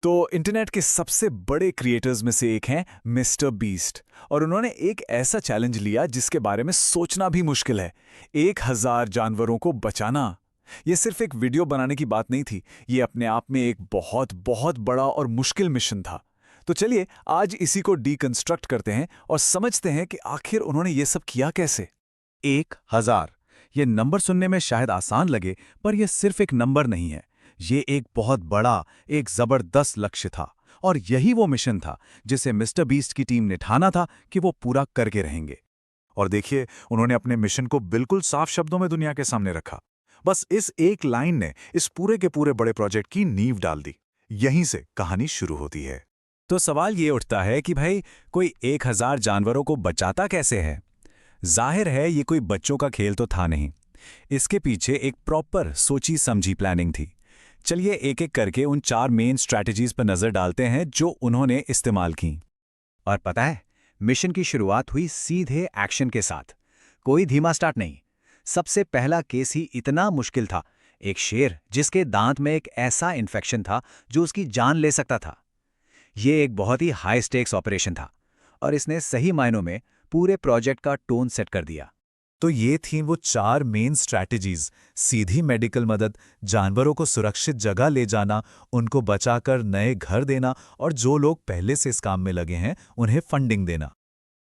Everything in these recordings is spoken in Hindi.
तो इंटरनेट के सबसे बड़े क्रिएटर्स में से एक हैं मिस्टर बीस्ट। और उन्होंने एक ऐसा चैलेंज लिया जिसके बारे में सोचना भी मुश्किल है। 1000 जानवरों को बचाना। ये सिर्फ एक वीडियो बनाने की बात नहीं थी, ये अपने आप में एक बहुत बहुत बड़ा और मुश्किल मिशन था। तो चलिए आज इसी को डीकंस्ट्रक्ट करते हैं और समझते हैं कि आखिर उन्होंने ये सब किया कैसे। 1000। ये नंबर सुनने में शायद आसान लगे, पर यह सिर्फ एक नंबर नहीं है। ये एक बहुत बड़ा, एक जबरदस्त लक्ष्य था। और यही वो मिशन था जिसे मिस्टर बीस्ट की टीम ने ठाना था कि वो पूरा करके रहेंगे। और देखिए, उन्होंने अपने मिशन को बिल्कुल साफ शब्दों में दुनिया के सामने रखा। बस इस एक लाइन ने इस पूरे के पूरे बड़े प्रोजेक्ट की नींव डाल दी। यहीं से कहानी शुरू होती है। तो सवाल ये उठता है कि भाई, कोई 1000 जानवरों को बचाता कैसे है? जाहिर है ये कोई बच्चों का खेल तो था नहीं। इसके पीछे एक प्रॉपर सोची समझी प्लानिंग थी। चलिए एक एक करके उन 4 मेन स्ट्रैटेजीज पर नजर डालते हैं जो उन्होंने इस्तेमाल की। और पता है, मिशन की शुरुआत हुई सीधे एक्शन के साथ। कोई धीमा स्टार्ट नहीं। सबसे पहला केस ही इतना मुश्किल था। एक शेर जिसके दांत में एक ऐसा इन्फेक्शन था जो उसकी जान ले सकता था। ये एक बहुत ही हाई स्टेक्स ऑपरेशन था और इसने सही मायनों में पूरे प्रोजेक्ट का टोन सेट कर दिया। तो ये थी वो 4 मेन स्ट्रैटेजीज। सीधी मेडिकल मदद, जानवरों को सुरक्षित जगह ले जाना, उनको बचाकर नए घर देना और जो लोग पहले से इस काम में लगे हैं उन्हें फंडिंग देना।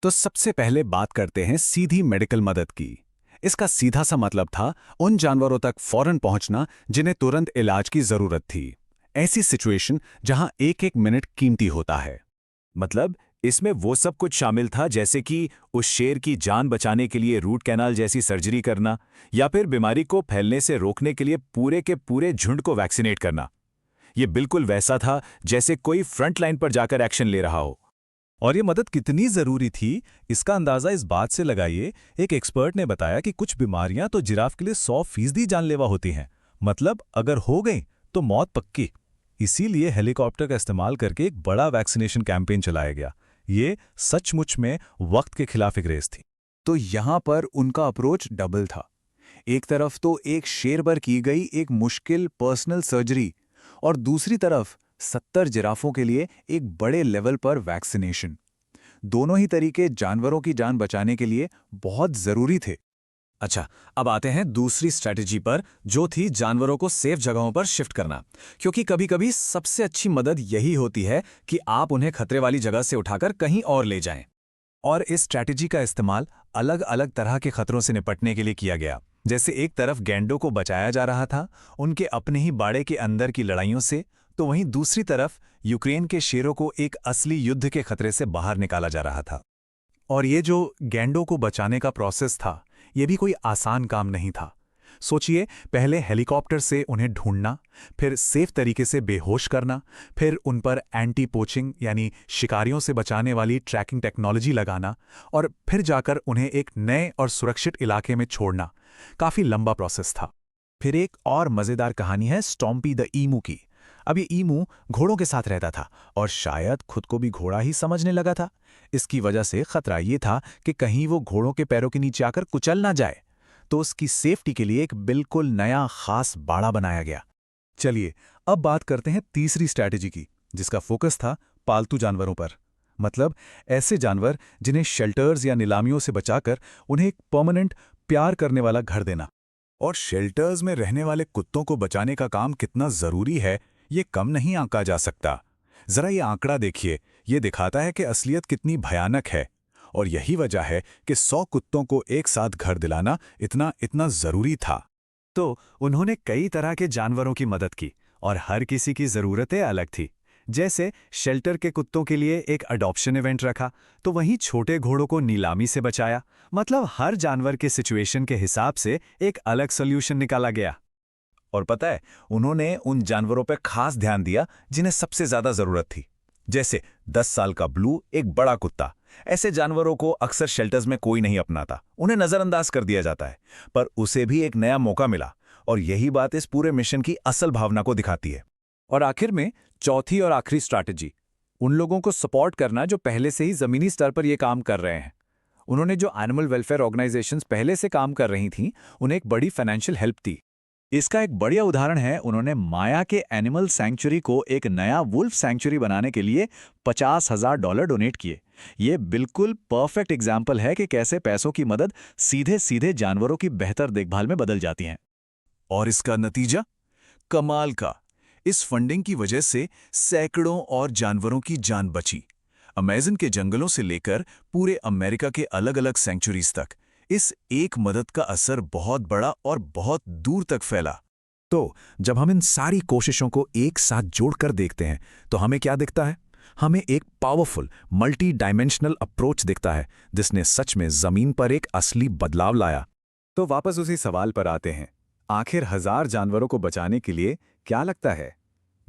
तो सबसे पहले बात करते हैं सीधी मेडिकल मदद की। इसका सीधा सा मतलब था उन जानवरों तक फौरन पहुंचना जिन्हें तुरंत इलाज की जरूरत थी। ऐसी सिचुएशन जहां एक एक मिनट कीमती होता है। मतलब इसमें वो सब कुछ शामिल था जैसे कि उस शेर की जान बचाने के लिए रूट कैनाल जैसी सर्जरी करना, या फिर बीमारी को फैलने से रोकने के लिए पूरे के पूरे झुंड को वैक्सीनेट करना। ये बिल्कुल वैसा था जैसे कोई फ्रंट लाइन पर जाकर एक्शन ले रहा हो। और ये मदद कितनी जरूरी थी, इसका अंदाजा इस बात से लगाइए। एक एक्सपर्ट ने बताया कि कुछ बीमारियां तो जिराफ के लिए 100% जानलेवा होती हैं। मतलब अगर हो गई तो मौत पक्की। इसीलिए हेलीकॉप्टर का इस्तेमाल करके एक बड़ा वैक्सीनेशन कैंपेन चलाया गया। ये सचमुच में वक्त के खिलाफ एक रेस थी। तो यहां पर उनका अप्रोच डबल था। एक तरफ तो एक शेर पर की गई एक मुश्किल पर्सनल सर्जरी, और दूसरी तरफ 70 जिराफों के लिए एक बड़े लेवल पर वैक्सीनेशन। दोनों ही तरीके जानवरों की जान बचाने के लिए बहुत जरूरी थे। अच्छा, अब आते हैं दूसरी स्ट्रैटेजी पर, जो थी जानवरों को सेफ जगहों पर शिफ्ट करना। क्योंकि कभी-कभी सबसे अच्छी मदद यही होती है कि आप उन्हें खतरे वाली जगह से उठाकर कहीं और ले जाएं। और इस स्ट्रैटेजी का इस्तेमाल अलग-अलग तरह के खतरों से निपटने के लिए किया गया। जैसे एक तरफ गैंडों को बचाया जा रहा था उनके अपने ही बाड़े के अंदर की लड़ाइयों से, तो वहीं दूसरी तरफ यूक्रेन के शेरों को एक असली युद्ध के खतरे से बाहर निकाला जा रहा था। और ये जो गैंडों को बचाने का प्रोसेस था, ये भी कोई आसान काम नहीं था। सोचिए, पहले हेलीकॉप्टर से उन्हें ढूंढना, फिर सेफ तरीके से बेहोश करना, फिर उन पर एंटी पोचिंग यानी शिकारियों से बचाने वाली ट्रैकिंग टेक्नोलॉजी लगाना, और फिर जाकर उन्हें एक नए और सुरक्षित इलाके में छोड़ना। काफी लंबा प्रोसेस था। फिर एक और मजेदार कहानी है स्टॉम्पी द ईमू की। अब ये ईमू घोड़ों के साथ रहता था और शायद खुद को भी घोड़ा ही समझने लगा था। इसकी वजह से खतरा ये था कि कहीं वो घोड़ों के पैरों के नीचे आकर कुचल ना जाए। तो उसकी सेफ्टी के लिए एक बिल्कुल नया खास बाड़ा बनाया गया। चलिए अब बात करते हैं तीसरी स्ट्रैटेजी की, जिसका फोकस था पालतू जानवरों पर। मतलब ऐसे जानवर जिन्हें शेल्टर्स या नीलामियों से बचाकर उन्हें एक परमानेंट प्यार करने वाला घर देना। और शेल्टर्स में रहने वाले कुत्तों को बचाने का काम कितना जरूरी है, ये कम नहीं आंका जा सकता। जरा ये आंकड़ा देखिए, ये दिखाता है कि असलियत कितनी भयानक है। और यही वजह है कि 100 कुत्तों को एक साथ घर दिलाना इतना इतना जरूरी था। तो उन्होंने कई तरह के जानवरों की मदद की और हर किसी की ज़रूरतें अलग थी। जैसे शेल्टर के कुत्तों के लिए एक अडॉप्शन इवेंट रखा, तो वहीं छोटे घोड़ों को नीलामी से बचाया। मतलब हर जानवर के सिचुएशन के हिसाब से एक अलग सॉल्यूशन निकाला गया। और पता है, उन्होंने उन जानवरों पर खास ध्यान दिया जिन्हें सबसे ज्यादा जरूरत थी। जैसे 10 साल का ब्लू, एक बड़ा कुत्ता। ऐसे जानवरों को अक्सर शेल्टर्स में कोई नहीं अपनाता, उन्हें नजरअंदाज कर दिया जाता है। पर उसे भी एक नया मौका मिला, और यही बात इस पूरे मिशन की असल भावना को दिखाती है। और आखिर में चौथी और आखिरी स्ट्रैटेजी, उन लोगों को सपोर्ट करना जो पहले से ही जमीनी स्तर पर यह काम कर रहे हैं। उन्होंने जो एनिमल वेलफेयर ऑर्गेनाइजेशंस पहले से काम कर रही थीं, उन्हें एक बड़ी फाइनेंशियल हेल्प दी। इसका एक बढ़िया उदाहरण है, उन्होंने माया के एनिमल सैंक्चुरी को एक नया वुल्फ सैंक्चुरी बनाने के लिए $50,000 डोनेट किए। ये बिल्कुल परफेक्ट एग्जाम्पल है कि कैसे पैसों की मदद सीधे सीधे जानवरों की बेहतर देखभाल में बदल जाती हैं। और इसका नतीजा कमाल का। इस फंडिंग की वजह से सैकड़ों और जानवरों की जान बची। अमेज़न के जंगलों से लेकर पूरे अमेरिका के अलग-अलग सेंचुरीज तक इस एक मदद का असर बहुत बड़ा और बहुत दूर तक फैला। तो जब हम इन सारी कोशिशों को एक साथ जोड़कर देखते हैं तो हमें क्या दिखता है? हमें एक पावरफुल मल्टी डायमेंशनल अप्रोच दिखता है जिसने सच में जमीन पर एक असली बदलाव लाया। तो वापस उसी सवाल पर आते हैं, आखिर 1000 जानवरों को बचाने के लिए क्या लगता है?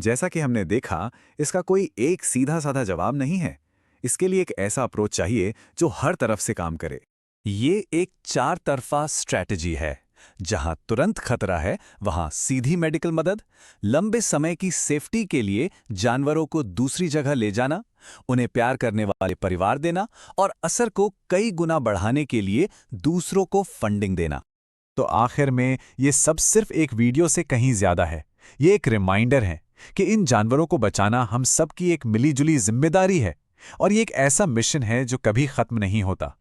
जैसा कि हमने देखा, इसका कोई एक सीधा साधा जवाब नहीं है। इसके लिए एक ऐसा अप्रोच चाहिए जो हर तरफ से काम करे। ये एक 4 तरफा स्ट्रैटेजी है। जहां तुरंत खतरा है वहां सीधी मेडिकल मदद, लंबे समय की सेफ्टी के लिए जानवरों को दूसरी जगह ले जाना, उन्हें प्यार करने वाले परिवार देना और असर को कई गुना बढ़ाने के लिए दूसरों को फंडिंग देना। तो आखिर में ये सब सिर्फ एक वीडियो से कहीं ज्यादा है। ये एक रिमाइंडर है कि इन जानवरों को बचाना हम सबकी एक मिलीजुली जिम्मेदारी है और ये एक ऐसा मिशन है जो कभी खत्म नहीं होता।